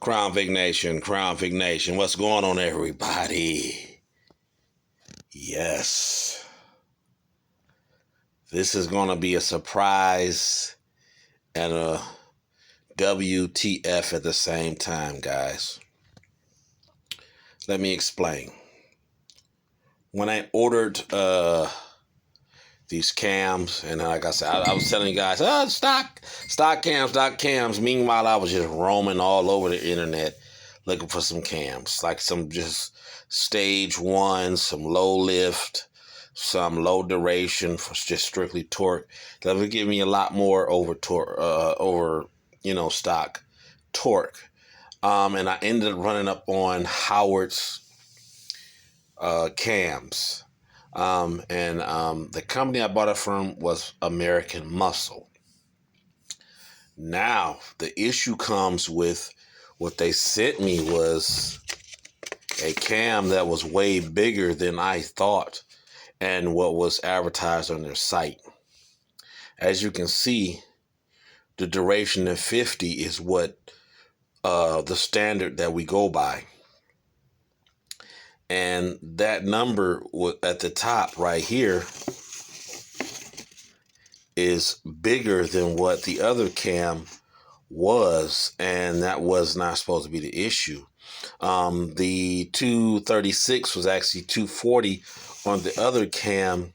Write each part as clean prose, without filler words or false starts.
Crown Vic Nation, what's going on, everybody? Yes, this is going to be a surprise and a WTF at the same time, guys. Let me explain. When I ordered these cams, and like I said, I was telling you guys, stock cams. Meanwhile, I was just roaming all over the internet looking for some cams, like some just stage one, some low lift, some low duration for just strictly torque. That would give me a lot more over stock torque. And I ended up running up on Howard's cams. The company I bought it from was American Muscle. Now, the issue comes with what they sent me was a cam that was way bigger than I thought and what was advertised on their site. As you can see, the duration of 50 is what the standard that we go by. And that number at the top right here is bigger than what the other cam was, and that was not supposed to be the issue. The 236 was actually 240 on the other cam,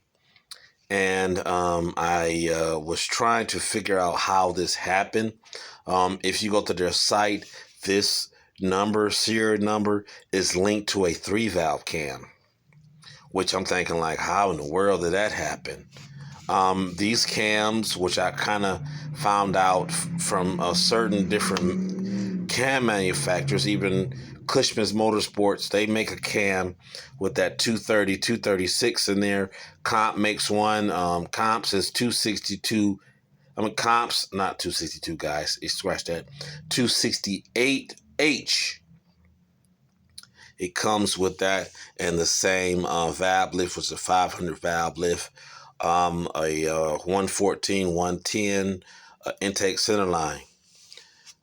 and I was trying to figure out how this happened. If you go to their site, this serial number is linked to a 3-valve cam, which I'm thinking, like, how in the world did that happen? These cams, which I kind of found out from certain different cam manufacturers, even Cushman's Motorsports, they make a cam with that 230, 236 in there. Comp makes one. Comps is 262. Comps, not 262, guys. Scratch that. 268H. It comes with that and the same valve lift, which is a 500 valve lift, a 114, 110 intake center line.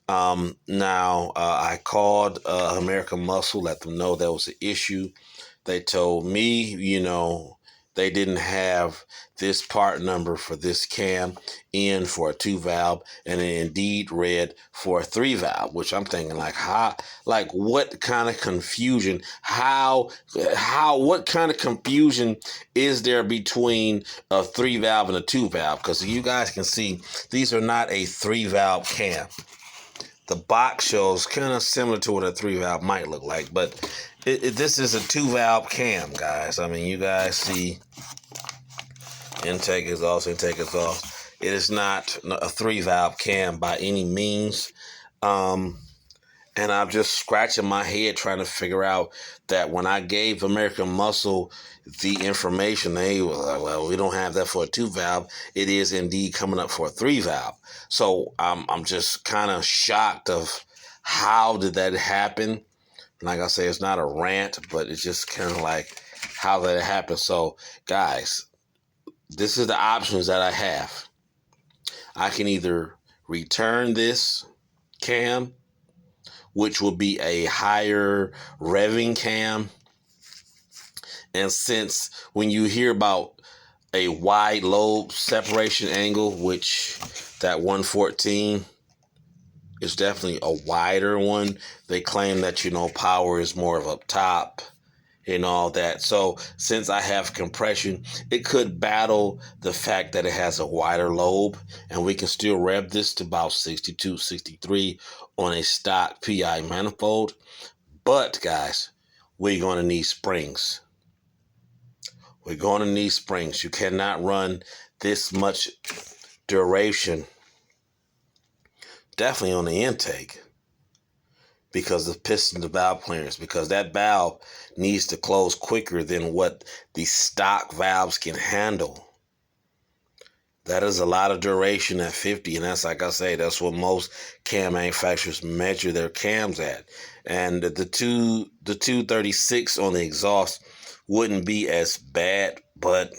Now, I called American Muscle, let them know there was an issue. They told me, they didn't have this part number for this cam in for a 2-valve, and it indeed read for a 3-valve, which I'm thinking, like, what kind of confusion? What kind of confusion is there between a 3-valve and a 2-valve? Because you guys can see, these are not a 3-valve cam. The box shows kind of similar to what a 3-valve might look like, but this is a 2-valve cam, guys. I mean, you guys see intake, exhaust. It is not a 3-valve cam by any means. And I'm just scratching my head trying to figure out that when I gave American Muscle the information, they were like, well, we don't have that for a 2-valve. It is indeed coming up for a 3-valve. So I'm just kind of shocked of how did that happen. Like I say, it's not a rant, but it's just kind of like how did it happen. So, guys, this is the options that I have. I can either return this cam, which will be a higher revving cam. And since when you hear about a wide lobe separation angle, which that 114 is definitely a wider one, they claim that, power is more of up top and all that. So since I have compression, it could battle the fact that it has a wider lobe, and we can still rev this to about 62, 63 on a stock PI manifold. But guys, we're going to need springs. We're going to need springs. You cannot run this much duration, definitely on the intake, because of piston to valve clearance, because that valve needs to close quicker than what the stock valves can handle. That is a lot of duration at 50, and that's, like I say, that's what most cam manufacturers measure their cams at. And the 236 on the exhaust wouldn't be as bad, but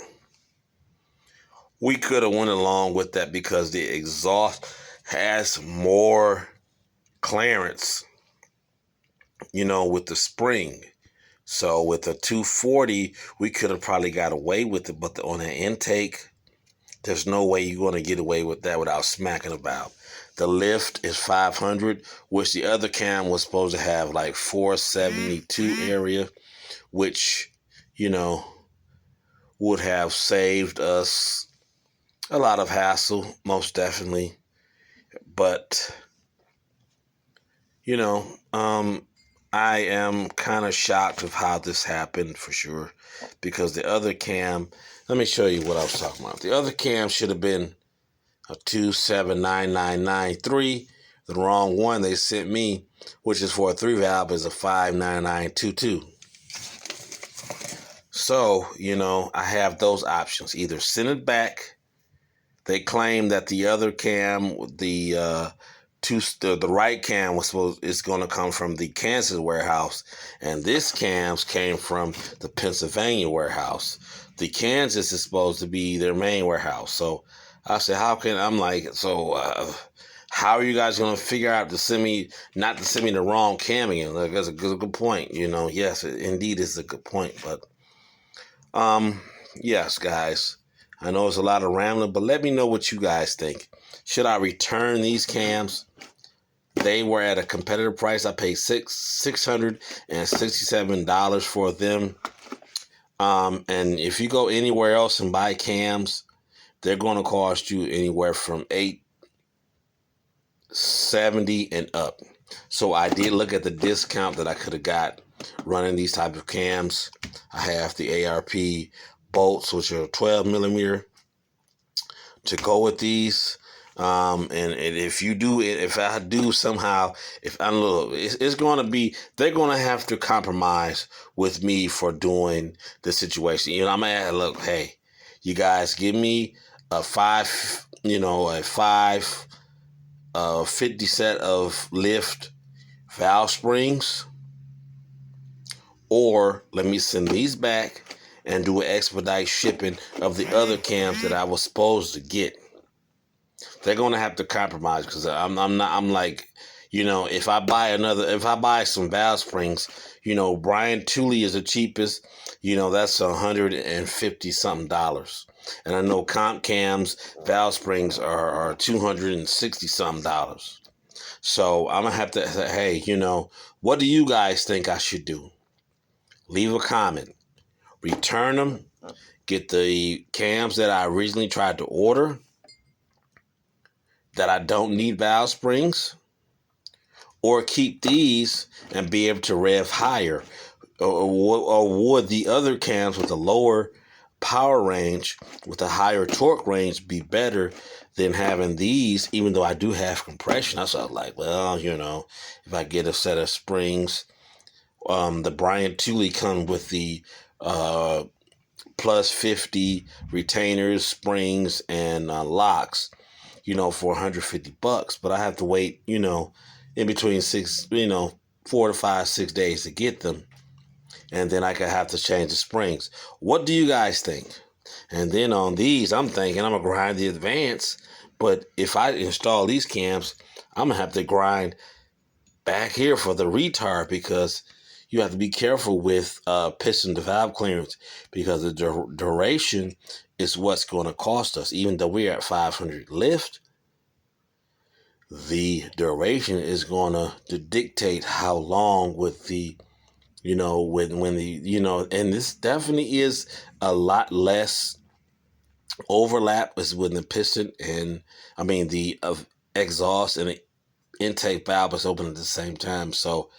we could have went along with that because the exhaust has more clearance with the spring. So with a 240, we could have probably got away with it, but on an intake, there's no way you're going to get away with that without smacking a valve. The lift is 500, which the other cam was supposed to have like 472 area, which, you know, would have saved us a lot of hassle, most definitely. But, you know, I am kind of shocked of how this happened for sure, because the other cam, let me show you what I was talking about. The other cam should have been a 279993. The wrong one they sent me, which is for a 3 valve, is a 59922. So, I have those options. Either send it back. They claim that the other cam, the right cam is going to come from the Kansas warehouse, and this cams came from the Pennsylvania warehouse. The Kansas is supposed to be their main warehouse. So I said, how are you guys going to figure out not to send me the wrong cam again? Like, that's a good point. Yes, indeed is a good point. But yes, guys, I know it's a lot of rambling, but let me know what you guys think. Should I return these cams? They were at a competitive price. I paid $667 for them. And if you go anywhere else and buy cams, they're going to cost you anywhere from $870 and up. So I did look at the discount that I could have got running these type of cams. I have the ARP bolts, which are 12 millimeter, to go with these. And if I do somehow, it's going to be, they're going to have to compromise with me for doing the situation. I'm going to look, hey, you guys give me a 50 set of lift valve springs, or let me send these back and do an expedite shipping of the other cams that I was supposed to get. They're going to have to compromise, because I'm like, if I buy some valve springs, Brian Tooley is the cheapest, that's $150 something. And I know Comp Cam's valve springs are $260 something. So I'm going to have to say, hey, what do you guys think I should do? Leave a comment. Return them. Get the cams that I originally tried to order that I don't need valve springs, or keep these and be able to rev higher, or would the other cams with a lower power range with a higher torque range be better than having these, even though I do have compression? I was like, well, if I get a set of springs, the Brian Tooley come with the plus 50 retainers, springs, and locks, for $150, but I have to wait, in between 4 to 5, 6 days to get them. And then I could have to change the springs. What do you guys think? And then on these, I'm thinking I'm going to grind the Advance, but if I install these cams, I'm going to have to grind back here for the retard, because you have to be careful with piston to valve clearance, because the duration is what's going to cost us. Even though we're at 500 lift, the duration is going to dictate how long with the, when the, and this definitely is a lot less overlap is when the piston and, the exhaust and the intake valve is open at the same time. So,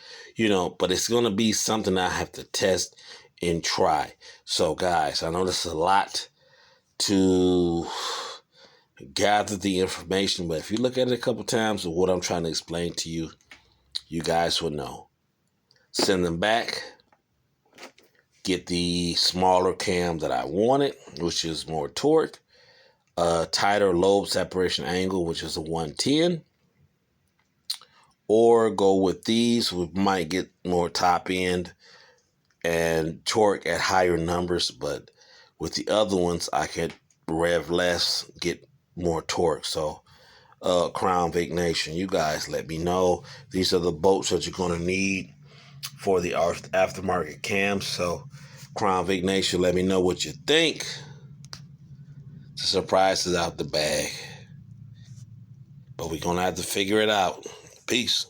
but it's going to be something I have to test and try. So guys, I know this is a lot to gather the information, but if you look at it a couple times of what I'm trying to explain to you, you guys will know. Send them back. Get the smaller cam that I wanted, which is more torque, tighter lobe separation angle, which is a 110, or go with these. We might get more top end and torque at higher numbers, but with the other ones, I could rev less, get more torque. So, Crown Vic Nation, you guys let me know. These are the bolts that you're going to need for the aftermarket cams. So Crown Vic Nation, let me know what you think. The surprise is out the bag, but we're gonna have to figure it out. Peace.